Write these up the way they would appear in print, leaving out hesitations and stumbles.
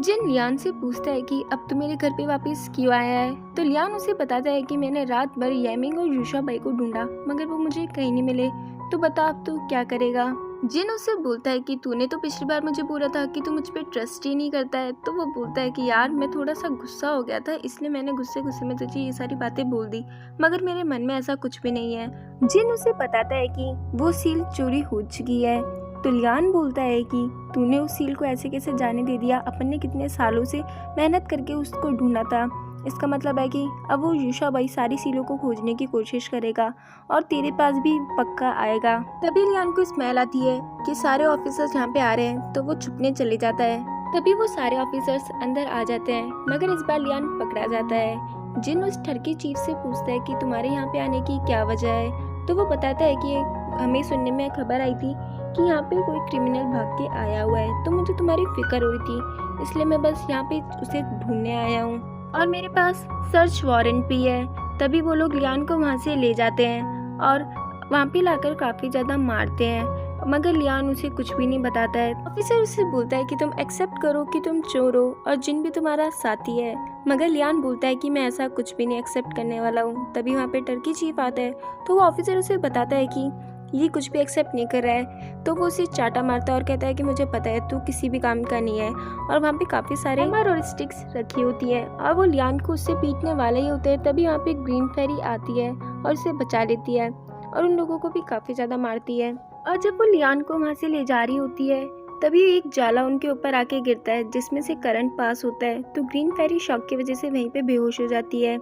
जिन Lian से पूछता है कि अब तू मेरे घर पे वापस क्यों आया है, तो लियान उसे बताता है कि मैंने रात भर यामिंग और यूशा बाई को ढूंढा मगर वो मुझे कहीं नहीं मिले। तो बता अब तू क्या करेगा। जिन उससे बोलता है कि तूने तो पिछली बार मुझे बोला था कि तू मुझ पे ट्रस्ट ही नहीं करता है। तो वो बोलता है कि यार मैं थोड़ा सा गुस्सा हो गया था, इसलिए मैंने गुस्से गुस्से में तुझे ये सारी बातें बोल दी, मगर मेरे मन में ऐसा कुछ भी नहीं है। जिन उसे बताता है कि वो सील चोरी हो चुकी है। तो लियान बोलता है कि तूने उस सील को ऐसे कैसे जाने दे दिया, अपन ने कितने सालों से मेहनत करके उसको ढूंढा था। इसका मतलब है कि अब वो यूशा बाई सारी सीलों को खोजने की कोशिश करेगा और तेरे पास भी पक्का आएगा। तभी लियान को स्मेल आती है कि सारे ऑफिसर्स यहाँ पे आ रहे हैं, तो वो छुपने चले जाता है। तभी वो सारे ऑफिसर्स अंदर आ जाते हैं, मगर इस बार लियान पकड़ा जाता है। जिन उस ठरकी चीफ से पूछता है कि तुम्हारे यहाँ पे आने की क्या वजह है। तो वो बताता है कि हमें सुनने में खबर आई थी कि यहाँ पे कोई क्रिमिनल भाग के आया हुआ है, तो मुझे तुम्हारी फिक्र हो रही थी, इसलिए मैं बस यहाँ पे उसे ढूंढने आया हूँ और मेरे पास सर्च वारंट भी है। तभी वो लोग लियान को वहाँ से ले जाते हैं और वहाँ पे लाकर काफ़ी ज़्यादा मारते हैं, मगर लियान उसे कुछ भी नहीं बताता है। ऑफिसर उससे बोलता है कि तुम एक्सेप्ट करो कि तुम चोर हो और जिन भी तुम्हारा साथी है, मगर लियान बोलता है कि मैं ऐसा कुछ भी नहीं एक्सेप्ट करने वाला हूँ। तभी वहाँ पे टर्की चीफ आता है, तो वो ऑफिसर उसे बताता है कि ये कुछ भी एक्सेप्ट नहीं कर रहा है। तो वो उसे चाटा मारता है और कहता है कि मुझे पता है तू किसी भी काम का नहीं है। और वहाँ पे काफ़ी सारे हैमर और स्टिक्स रखी होती है और वो लियान को उससे पीटने वाले ही होते हैं। तभी वहाँ पे ग्रीन फेरी आती है और उसे बचा लेती है और उन लोगों को भी काफ़ी ज़्यादा मारती है। और जब वो लियान को वहाँ से ले जा रही होती है, तभी एक जाला उनके ऊपर आके गिरता है जिसमें से करंट पास होता है। तो ग्रीन फेरी शॉक की वजह से वहीं पे बेहोश हो जाती है।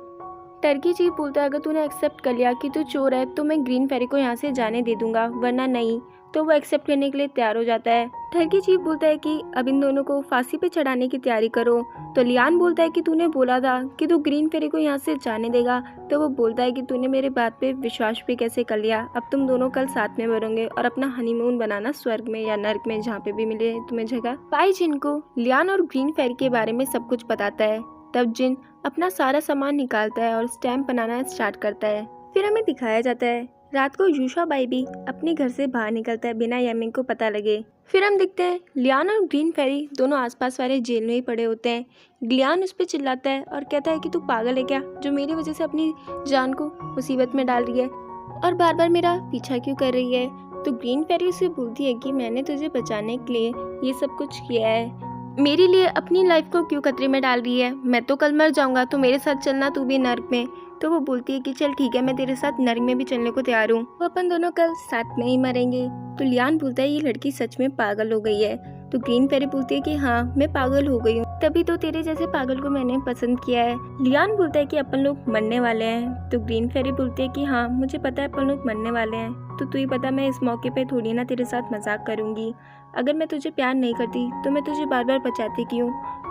टर्की चीफ बोलता है अगर तूने एक्सेप्ट कर लिया कि तू चोर है तो मैं ग्रीन फेरी को यहाँ से जाने दे दूंगा, वरना नहीं। तो वो एक्सेप्ट करने के लिए तैयार हो जाता है। टर्की चीफ बोलता है कि अब इन दोनों को फांसी पे चढ़ाने की तैयारी करो। तो लियान बोलता है कि तूने बोला था कि तू ग्रीन फेरी को यहाँ से जाने देगा। तो वो बोलता है कि तूने मेरे बात पे विश्वास भी कैसे कर लिया। अब तुम दोनों कल साथ में मरोगे और अपना हनीमून बनाना स्वर्ग में या नर्क में, जहाँ पे भी मिले तुम्हें जगह। पाई जिन को लियान और ग्रीन फेरी के बारे में सब कुछ बताता है। तब जिन अपना सारा सामान निकालता है और स्टैम्प बनाना स्टार्ट करता है। फिर हमें दिखाया जाता है रात को यूशा बाई भी अपने घर से बाहर निकलता है बिना यामिंग को पता लगे। फिर हम देखते हैं लियान और ग्रीन फेरी दोनों आसपास वाले जेल में ही पड़े होते हैं। लियान उस पर चिल्लाता है और कहता है कि तू पागल है क्या, जो मेरी वजह से अपनी जान को मुसीबत में डाल रही है और बार बार मेरा पीछा क्यों कर रही है। तो ग्रीन फेरी उसे बोलती है कि मैंने तुझे बचाने के लिए ये सब कुछ किया है, मेरे लिए अपनी लाइफ को क्यों खतरे में डाल रही है। मैं तो कल मर जाऊंगा, तो मेरे साथ चलना तू भी नर्क में। तो वो बोलती है कि चल ठीक है, मैं तेरे साथ नर्क में भी चलने को तैयार हूँ, वो अपन दोनों कल साथ में ही मरेंगे। तो लियान बोलता है ये लड़की सच में पागल हो गई है। तो ग्रीन फेरी बोलती है कि हाँ मैं पागल हो गई हूँ, तभी तो तेरे जैसे पागल को मैंने पसंद किया है। लियान बोलता है कि अपन लोग मरने वाले हैं। तो ग्रीन फेरी बोलती है कि हाँ मुझे पता है अपन लोग मरने वाले हैं, तो तू ही पता मैं इस मौके पे थोड़ी ना तेरे साथ मजाक करूंगी। अगर मैं तुझे प्यार नहीं करती तो मैं तुझे बार बार बचाती क्यों,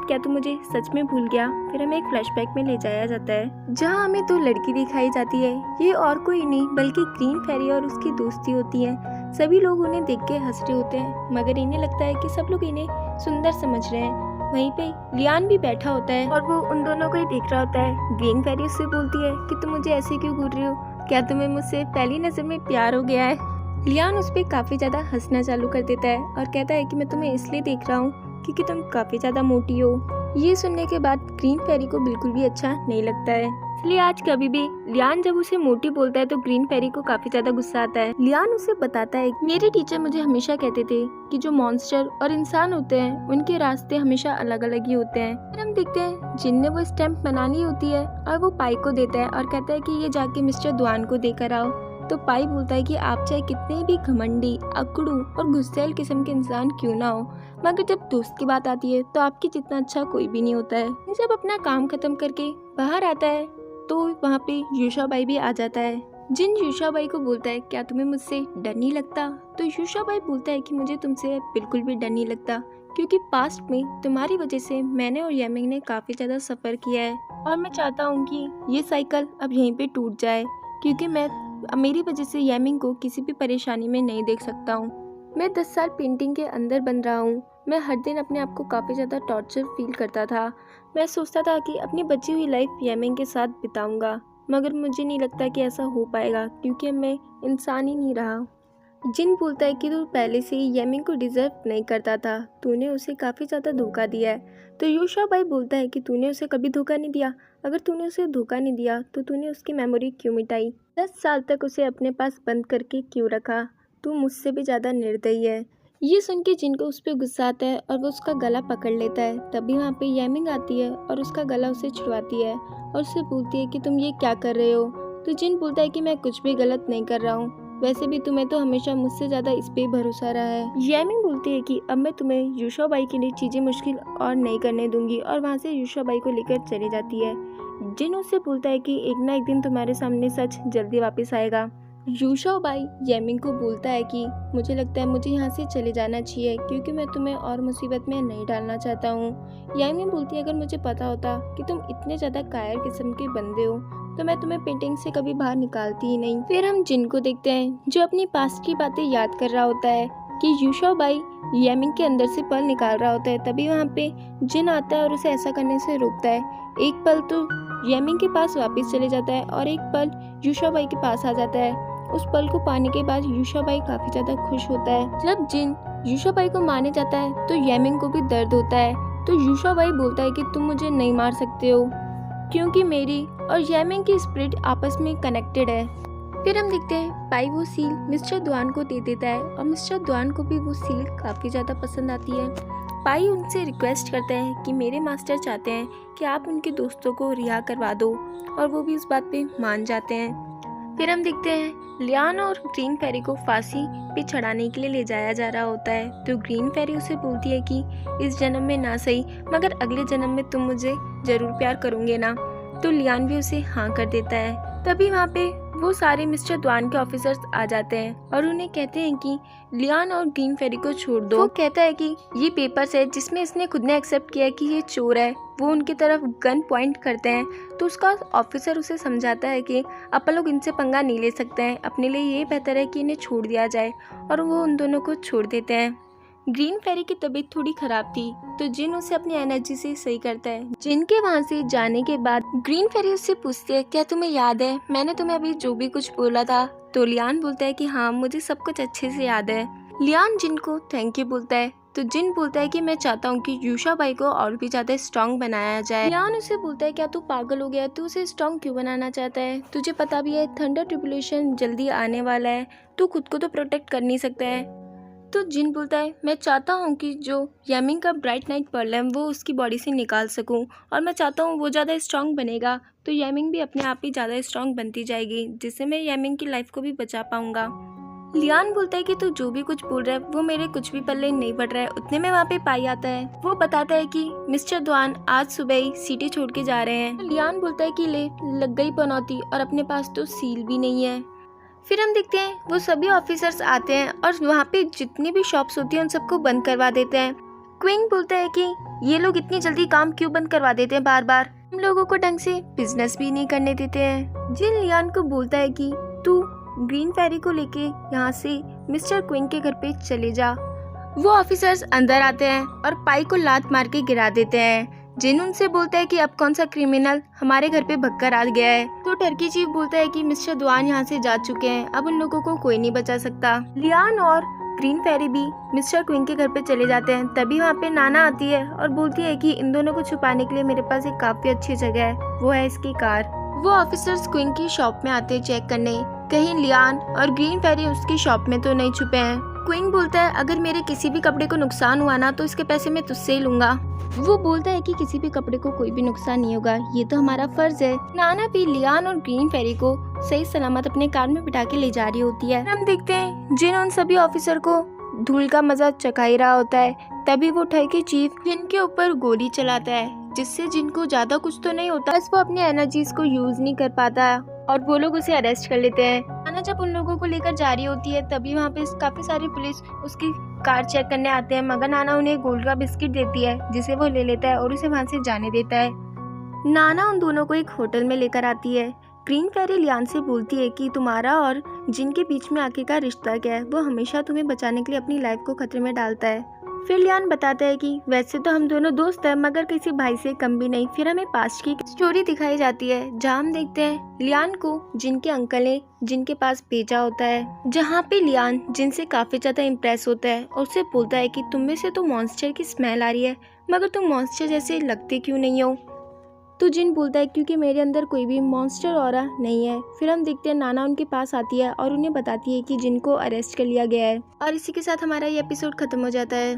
क्या तू मुझे सच में भूल गया। फिर हमें एक फ्लैशबैक में ले जाया जाता है जहाँ हमें दो लड़की दिखाई जाती है। ये और कोई नहीं बल्कि ग्रीन फेरी और उसकी दोस्ती होती है। सभी लोग उन्हें देख के हंस रहे होते हैं, मगर इन्हें लगता है कि सब लोग इन्हें सुंदर समझ रहे हैं। वहीं पे लियान भी बैठा होता है और वो उन दोनों को ही देख रहा होता है। ग्रीन फेरी उससे बोलती है कि तुम मुझे ऐसे क्यों घूर रही हो, क्या तुम्हें मुझसे पहली नजर में प्यार हो गया है। लियान उस पर काफी ज्यादा हंसना चालू कर देता है और कहता है कि मैं तुम्हें इसलिए देख रहा हूँ क्योंकि तुम काफी ज्यादा मोटी हो। ये सुनने के बाद ग्रीन फेरी को बिल्कुल भी अच्छा नहीं लगता है, इसलिए आज कभी भी लियान जब उसे मोटी बोलता है तो ग्रीन फेरी को काफी ज्यादा गुस्सा आता है। लियान उसे बताता है मेरे टीचर मुझे हमेशा कहते थे कि जो मॉन्स्टर और इंसान होते हैं उनके रास्ते हमेशा अलग अलग ही होते हैं। फिर हम देखते हैं जिन ने वो स्टैम्प बनानी होती है और वो पाई को देता है और कहता है कि ये जाके मिस्टर दुआन को देकर आओ। तो पाई बोलता है कि आप चाहे कितने भी घमंडी, अकड़ू और गुस्सैल किस्म के इंसान क्यों ना हो, मगर जब दोस्त की बात आती है तो आपकी जितना अच्छा कोई भी नहीं होता है। जब अपना काम खत्म करके बाहर आता है तो वहाँ पे यूशा बाई भी आ जाता है। जिन यूशा बाई को बोलता है क्या तुम्हें मुझसे डर नहीं लगता। तो यूशा बाई बोलता है कि मुझे तुमसे बिल्कुल भी डर नहीं लगता, क्योंकि पास्ट में तुम्हारी वजह से मैंने और यामिंग ने काफी ज्यादा सफर किया है और मैं चाहता हूँ कि ये साइकिल अब यहीं पे टूट जाए, क्योंकि मेरी वजह से यामिंग को किसी भी परेशानी में नहीं देख सकता हूँ। मैं 10 साल पेंटिंग के अंदर बन रहा हूँ। मैं हर दिन अपने आप को काफ़ी ज़्यादा टॉर्चर फील करता था। मैं सोचता था कि अपनी बची हुई लाइफ यामिंग के साथ बिताऊंगा, मगर मुझे नहीं लगता कि ऐसा हो पाएगा, क्योंकि अब मैं इंसान ही नहीं रहा। जिन बोलता है कि तू पहले से ही येमिंग को डिजर्व नहीं करता था, तूने उसे काफ़ी ज़्यादा धोखा दिया है। तो यूशा भाई बोलता है कि तूने उसे कभी धोखा नहीं दिया। अगर तूने उसे धोखा नहीं दिया तो तूने उसकी मेमोरी क्यों मिटाई? 10 साल तक उसे अपने पास बंद करके क्यों रखा? तू मुझसे भी ज़्यादा निर्दयी है। ये सुन के जिन को उस पर गुस्सा आता है और वो उसका गला पकड़ लेता है। तभी वहाँ पे येमिंग आती है और उसका गला उसे छुड़वाती है और उसे बोलती है कि तुम ये क्या कर रहे हो? तो जिन बोलता है कि मैं कुछ भी गलत नहीं कर रहा हूँ, वैसे भी तुम्हें तो हमेशा मुझसे ज़्यादा इस पे ही भरोसा रहा है। येमिंग बोलती है कि अब मैं तुम्हें यूशा बाई के लिए चीज़ें मुश्किल और नहीं करने दूंगी और वहाँ से यूशा बाई को लेकर चली जाती है। जिन उससे बोलता है कि एक ना एक दिन तुम्हारे सामने सच जल्दी वापस आएगा। यूशा बाई येमिंग को बोलता है कि मुझे लगता है मुझे यहाँ से चले जाना चाहिए क्योंकि मैं तुम्हें और मुसीबत में नहीं डालना चाहता हूँ। येमिंग बोलती है अगर मुझे पता होता कि तुम इतने ज़्यादा कायर किस्म के बंदे हो तो मैं तुम्हें पेंटिंग से कभी बाहर निकालती ही नहीं। फिर हम जिन को देखते हैं जो अपनी पास्ट की बातें याद कर रहा होता है कि यूशा बाई येमिंग के अंदर से पल निकाल रहा होता है। तभी वहाँ पे जिन आता है और उसे ऐसा करने से रोकता है। एक पल तो येमिंग के पास वापस चले जाता है और एक पल यूशा बाई के पास आ जाता है। उस पल को पाने के बाद यूशा बाई काफी ज्यादा खुश होता है। जब जिन यूशा बाई को मारने जाता है तो येमिंग को भी दर्द होता है। तो यूशा बाई बोलता है कि तुम मुझे नहीं मार सकते हो क्योंकि मेरी और येमिंग की स्पिरिट आपस में कनेक्टेड है। फिर हम देखते हैं पाई वो सील मिस्टर दुआन को दे देता है और मिस्टर दुआन को भी वो सील काफ़ी ज़्यादा पसंद आती है। पाई उनसे रिक्वेस्ट करता है कि मेरे मास्टर चाहते हैं कि आप उनके दोस्तों को रिहा करवा दो और वो भी उस बात पे मान जाते हैं। फिर हम देखते हैं लियान और ग्रीन फेरी को फांसी पे चढ़ाने के लिए ले जाया जा रहा होता है। तो ग्रीन फेरी उसे बोलती है कि इस जन्म में ना सही मगर अगले जन्म में तुम मुझे जरूर प्यार करोगे ना। तो लियान भी उसे हाँ कर देता है। तभी वहाँ पे वो सारे मिस्टर द्वान के ऑफिसर्स आ जाते हैं और उन्हें कहते हैं कि लियान और ग्रीन फेरी को छोड़ दो। वो कहता है कि ये पेपर्स है जिसमें इसने खुद ने एक्सेप्ट किया है कि ये चोर है। वो उनकी तरफ गन पॉइंट करते हैं तो उसका ऑफिसर उसे समझाता है कि अपन लोग इनसे पंगा नहीं ले सकते हैं, अपने लिए ये बेहतर है कि इन्हें छोड़ दिया जाए और वो उन दोनों को छोड़ देते हैं। ग्रीन फेरी की तबीयत थोड़ी खराब थी तो जिन उसे अपनी एनर्जी से सही करता है। जिन के वहाँ से जाने के बाद ग्रीन फेरी उससे पूछती है क्या तुम्हें याद है मैंने तुम्हें अभी जो भी कुछ बोला था? तो लियान बोलता है कि हाँ मुझे सब कुछ अच्छे से याद है। लियान जिन को थैंक यू बोलता है तो जिन बोलता है कि मैं चाहता हूँ कि यूशा बाई को और भी ज्यादा स्ट्रॉन्ग बनाया जाए। लियान उसे बोलता है क्या तू पागल हो गया, तू उसे स्ट्रॉन्ग क्यों बनाना चाहता है? तुझे पता भी है थंडर ट्रिब्यूलेशन जल्दी आने वाला है, तू खुद को तो प्रोटेक्ट कर नहीं सकता है। तो जिन बोलता है मैं चाहता हूँ कि जो येमिंग का ब्राइट नाइट पर्ल है वो उसकी बॉडी से निकाल सकूँ और मैं चाहता हूँ वो ज़्यादा स्ट्रांग बनेगा तो येमिंग भी अपने आप ही ज़्यादा स्ट्रांग बनती जाएगी जिससे मैं येमिंग की लाइफ को भी बचा पाऊंगा। लियान बोलता है कि तू जो भी कुछ बोल रहा है वो मेरे कुछ भी पल्ले नहीं पड़ रहा है। उतने में वहाँ पे पाई आता है। वो बताता है कि मिस्टर द्वान आज सुबह ही सिटी छोड़ के जा रहे हैं। तो लियान बोलता है कि ले लग गई पनौती और अपने पास तो सील भी नहीं है। फिर हम देखते हैं वो सभी ऑफिसर्स आते हैं और वहाँ पे जितनी भी शॉप्स होती हैं उन सबको बंद करवा देते हैं। क्विंग बोलता है कि ये लोग इतनी जल्दी काम क्यों बंद करवा देते हैं बार बार, हम लोगों को ढंग से बिजनेस भी नहीं करने देते हैं। जिन लियान को बोलता है कि तू ग्रीन फेरी को लेके यहाँ से मिस्टर क्विंग के घर पे चले जा। वो ऑफिसर्स अंदर आते हैं और पाई को लात मार के गिरा देते हैं। जिन उनसे बोलता है कि अब कौन सा क्रिमिनल हमारे घर पे भगकर आ गया है। तो टर्की चीफ बोलता है कि मिस्टर द्वान यहाँ से जा चुके हैं, अब उन लोगों को कोई नहीं बचा सकता। लियान और ग्रीन फेरी भी मिस्टर क्विंग के घर पे चले जाते हैं। तभी वहाँ पे नाना आती है और बोलती है कि इन दोनों को छुपाने के लिए मेरे पास एक काफी अच्छी जगह है, वो है इसकी कार। वो ऑफिसर्स क्विंग की शॉप में आते हैं चेक करने, कहीं लियान और ग्रीन फेरी उसकी शॉप में तो नहीं छुपे हैं। क्विंग बोलता है अगर मेरे किसी भी कपड़े को नुकसान हुआ ना तो इसके पैसे मैं तुझसे ही लूंगा। वो बोलता है कि किसी भी कपड़े को कोई भी नुकसान नहीं होगा, ये तो हमारा फर्ज है। नाना भी लियान और ग्रीन फेरी को सही सलामत अपने कार में बिठा के ले जा रही होती है। हम देखते हैं जिन उन सभी ऑफिसर को धूल का मजा चखा ही रहा होता है। तभी वो ठरकी चीफ जिनके ऊपर गोली चलाता है जिससे जिनको ज्यादा कुछ तो नहीं होता, बस वो अपनी एनर्जीज को यूज नहीं कर पाता और वो लोग उसे अरेस्ट कर लेते हैं। नाना जब उन लोगों को लेकर जा रही होती है तभी वहाँ पे काफी सारी पुलिस उसकी कार चेक करने आते हैं मगर नाना उन्हें गोल्ड का बिस्किट देती है जिसे वो ले लेता है और उसे वहाँ से जाने देता है। नाना उन दोनों को एक होटल में लेकर आती है। ग्रीन फेरी लियान से बोलती है कि तुम्हारा और जिन के बीच में आखिर का रिश्ता क्या है, वो हमेशा तुम्हें बचाने के लिए अपनी लाइफ को खतरे में डालता है। फिर लियान बताता है कि वैसे तो हम दोनों दोस्त हैं मगर किसी भाई से कम भी नहीं। फिर हमें पास्ट की स्टोरी दिखाई जाती है जहाँ हम देखते हैं लियान को जिनके अंकल ने जिनके पास भेजा होता है, जहाँ पे लियान जिनसे काफी ज्यादा इम्प्रेस होता है और उससे बोलता है कि तुम में से तो मॉन्स्टर की स्मेल आ रही है मगर तुम मॉन्स्टर जैसे लगते क्यों नहीं हो। तो जिन बोलता है क्योंकि मेरे अंदर कोई भी मॉन्स्टर ऑरा नहीं है। फिर हम देखते हैं नाना उनके पास आती है और उन्हें बताती है कि जिन को अरेस्ट कर लिया गया है। और इसी के साथ हमारा ये एपिसोड खत्म हो जाता है।